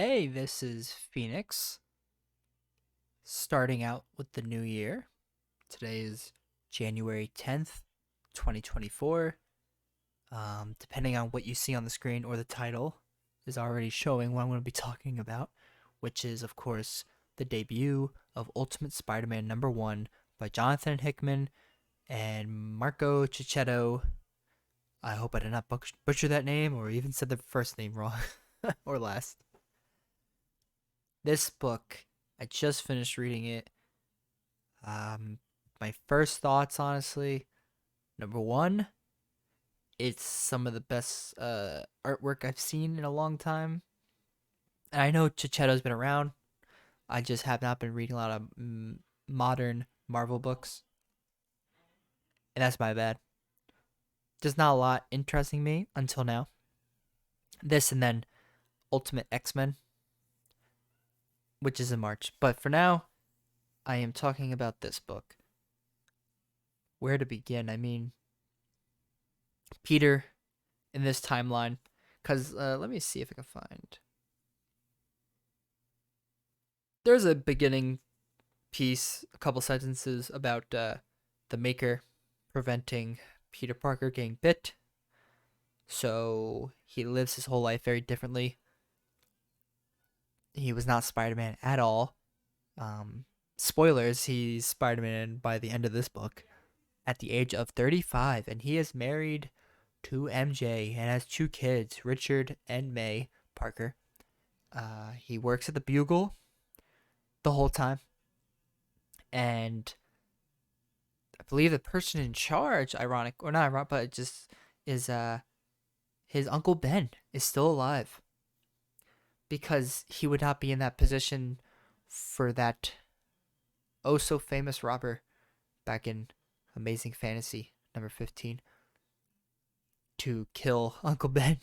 Hey, this is Phoenix, starting out with the new year. Today is January 10th, 2024. Depending on what you see on the screen or the title, is already showing what I'm going to be talking about, which is, of course, the debut of Ultimate Spider-Man number 1 by Jonathan Hickman and Marco Cicchetto. I hope I did not butcher that name or even said the first name wrong or last. This book, I just finished reading it. Um, my first thoughts, honestly, number one, it's some of the best artwork I've seen in a long time. And I know Chichetto's been around. I just have not been reading a lot of modern Marvel books, and that's my bad. There's not a lot interesting me until now. This and then Ultimate X-Men, which is in March. But for now, I am talking about this book. Where to begin? I mean, Peter in this timeline, because let me see if I can find. There's a beginning piece, a couple sentences about the Maker preventing Peter Parker getting bit. So he lives his whole life very differently. He was not Spider-Man at all. Spoilers, he's Spider-Man by the end of this book at the age of 35, and he is married to MJ and has two kids, Richard and May Parker. He works at the Bugle the whole time, and I believe the person in charge, ironic or not ironic, but it just is his uncle Ben is still alive because he would not be in that position for that oh so famous robber back in Amazing Fantasy number 15 to kill Uncle Ben.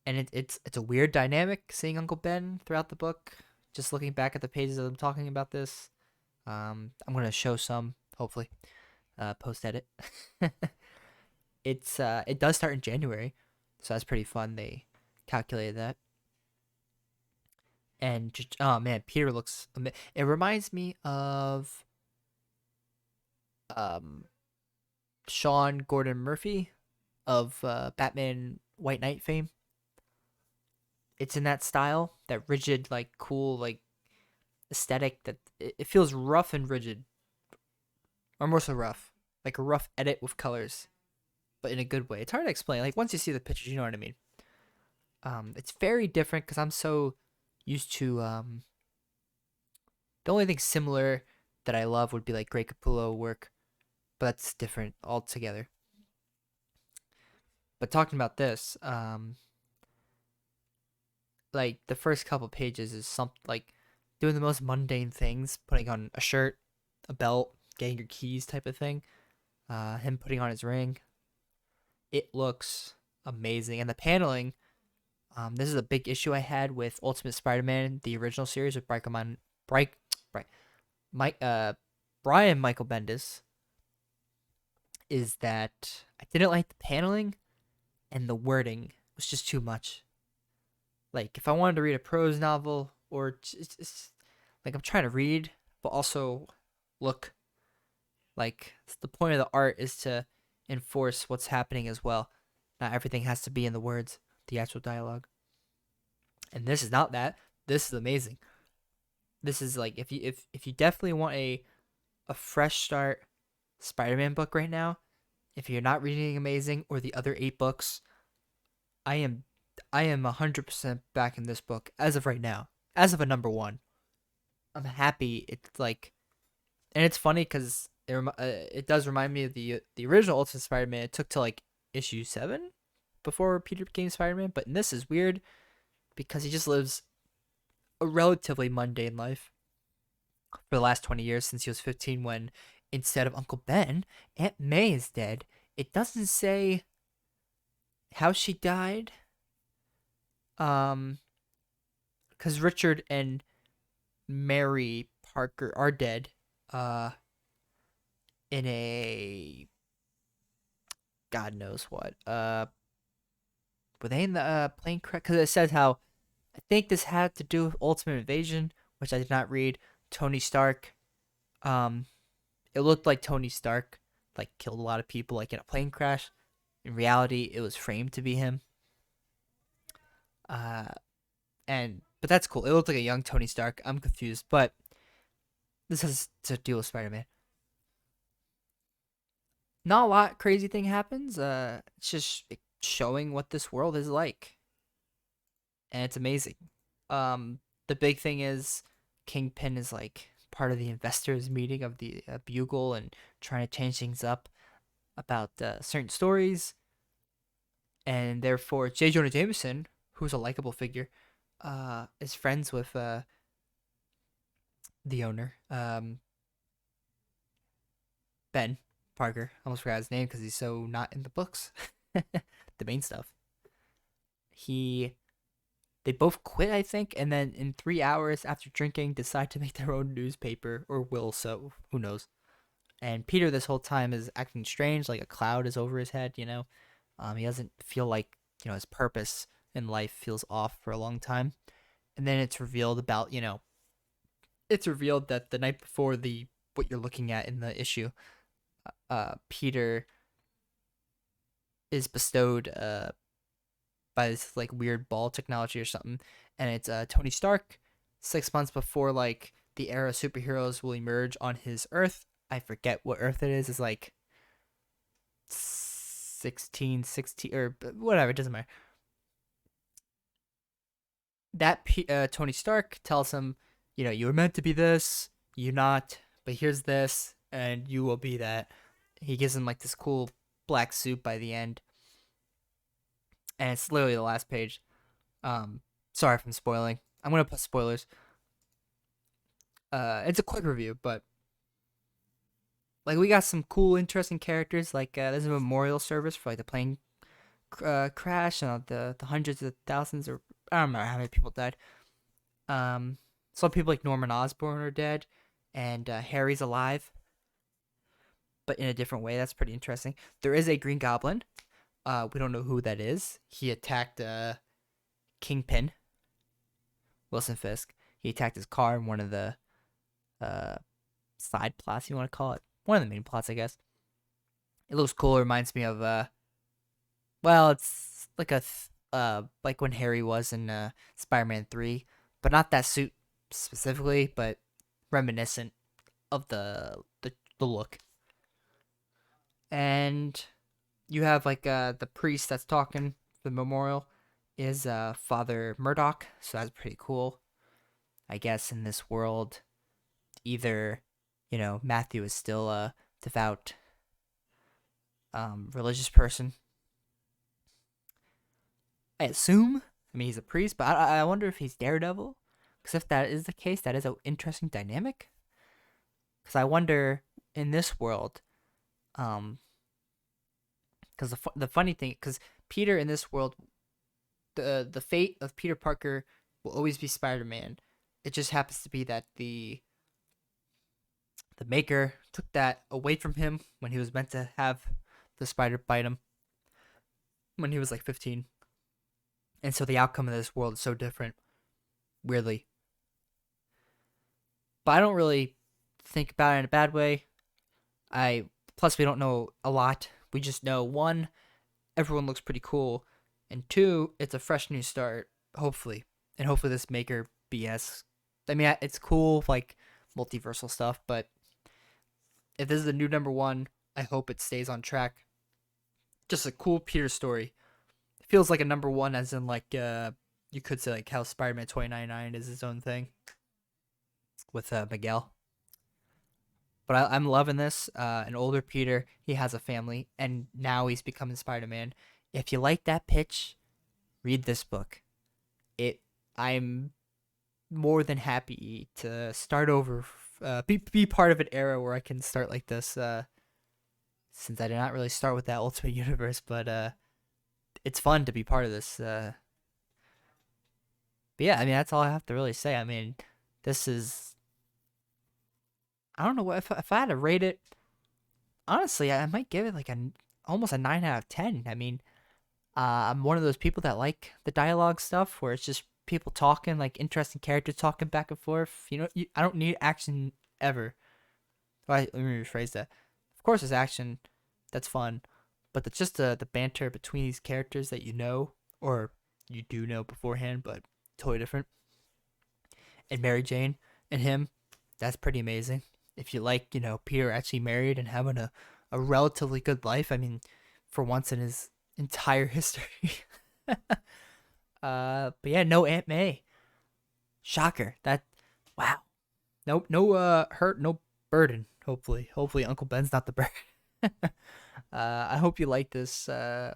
And it's a weird dynamic seeing Uncle Ben throughout the book. Just looking back at the pages of them talking about this, I'm gonna show some hopefully post edit. It does start in January, so that's pretty fun. They calculated that, and just, oh man, Peter looks. It reminds me of um Sean Gordon Murphy of Batman White Knight fame. It's in that style, that rigid, like cool, like aesthetic. That it feels rough and rigid, or more so rough, like a rough edit with colors, but in a good way. It's hard to explain. Like once you see the pictures, you know what I mean. It's very different because I'm so used to the only thing similar that I love would be like Grey Capullo work, but that's different altogether. But talking about this, like the first couple pages is something like doing the most mundane things, putting on a shirt, a belt, getting your keys type of thing. Him putting on his ring. It looks amazing, and the paneling. This is a big issue I had with Ultimate Spider-Man, the original series with Bright, Bright, Mike, Brian Michael Bendis. Is that I didn't like the paneling, and the wording was just too much. Like if I wanted to read a prose novel or just like I'm trying to read, but also look like the point of the art is to enforce what's happening as well. Not everything has to be in the words, the actual dialogue. And this is not that. This is amazing. This is like if you definitely want a fresh start Spider-Man book right now, if you're not reading Amazing or the other 8 books, I am I am 100% back in this book as of right now. As of a number 1. I'm happy. It's like, and it's funny cuz it does remind me of the original Ultimate Spider-Man. It took till like issue 7 before Peter became Spider-Man, but in this is weird because he just lives a relatively mundane life for the last 20 years since he was 15 when instead of Uncle Ben, Aunt May is dead. It doesn't say how she died. Um cuz Richard and Mary Parker are dead in a God knows what. Were they in the plane crash? Cuz it says how think this had to do with Ultimate Invasion, which I did not read. Tony Stark. Um, it looked like Tony Stark like killed a lot of people like in a plane crash. In reality, it was framed to be him. Uh, and but that's cool. It looked like a young Tony Stark. I'm confused, but this has to deal with Spider-Man. Not a lot crazy thing happens. It's just showing what this world is like, and it's amazing. The big thing is Kingpin is like part of the investors meeting of the Bugle and trying to change things up about certain stories, and therefore J. Jonah Jameson, who's a likable figure, is friends with the owner, Ben Parker. I almost forgot his name because he's so not in the books, the main stuff. He They both quit, I think, and then in 3 hours after drinking, decide to make their own newspaper, or will so, who knows. And Peter, this whole time, is acting strange, like a cloud is over his head, you know? He doesn't feel like, his purpose in life feels off for a long time. And then it's revealed that the night before what you're looking at in the issue, Peter is bestowed by this like weird ball technology or something, and it's Tony Stark 6 months before like the era of superheroes will emerge on his Earth. I forget what Earth it is. It's like 1660 or whatever. It doesn't matter. Tony Stark tells him, you were meant to be this, you're not, but here's this, and you will be that. He gives him like this cool black suit by the end, and it's literally the last page. Sorry if I'm spoiling. I'm gonna put spoilers. It's a quick review, but like we got some cool, interesting characters. Like there's a memorial service for like the plane crash and the hundreds of thousands, or I don't remember how many people died. Some people like Norman Osborn are dead, and Harry's alive, but in a different way. That's pretty interesting. There is a Green Goblin. We don't know who that is. He attacked Kingpin, Wilson Fisk. He attacked his car in one of the side plots, you want to call it. One of the main plots, I guess. It looks cool. It reminds me of it's like like when Harry was in Spider-Man 3, but not that suit specifically, but reminiscent of the look. And you have like the priest that's talking the memorial is Father Murdoch, so that's pretty cool. I guess in this world, either Matthew is still a devout religious person. I assume. I mean, he's a priest, but I wonder if he's Daredevil. Because if that is the case, that is an interesting dynamic. Because I wonder in this world, because the funny thing, because Peter in this world, the fate of Peter Parker will always be Spider-Man. It just happens to be that the maker took that away from him when he was meant to have the spider bite him when he was like 15. And so the outcome of this world is so different, weirdly. But I don't really think about it in a bad way. Plus we don't know a lot. We just know, one, everyone looks pretty cool, and two, it's a fresh new start, hopefully. And hopefully this maker BS. I mean, it's cool, like multiversal stuff, but if this is the new number one, I hope it stays on track. Just a cool Peter story. It feels like a number one, as in like you could say like how Spider-Man 2099 is his own thing with Miguel. But I'm loving this. An older Peter, he has a family, and now he's becoming Spider-Man. If you like that pitch, read this book. I'm more than happy to start over, be part of an era where I can start like this. Since I did not really start with that Ultimate Universe, but it's fun to be part of this. But yeah, I mean that's all I have to really say. I mean, this is, I don't know what if I had to rate it. Honestly, I might give it like almost a 9 out of 10. I mean, I'm one of those people that like the dialogue stuff where it's just people talking, like interesting characters talking back and forth. I don't need action ever. Let me rephrase that. Of course, there's action. That's fun, but it's just the banter between these characters that or you do know beforehand, but totally different. And Mary Jane and him, that's pretty amazing. If you like, Peter actually married and having a relatively good life. I mean, for once in his entire history. But yeah, no Aunt May. Shocker. Wow. No hurt, no burden. Hopefully Uncle Ben's not the burden. I hope you like this.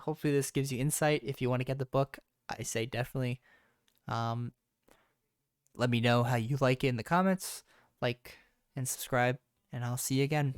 Hopefully this gives you insight. If you want to get the book, I say definitely. Um, Let me know how you like it in the comments. Like and subscribe, and I'll see you again.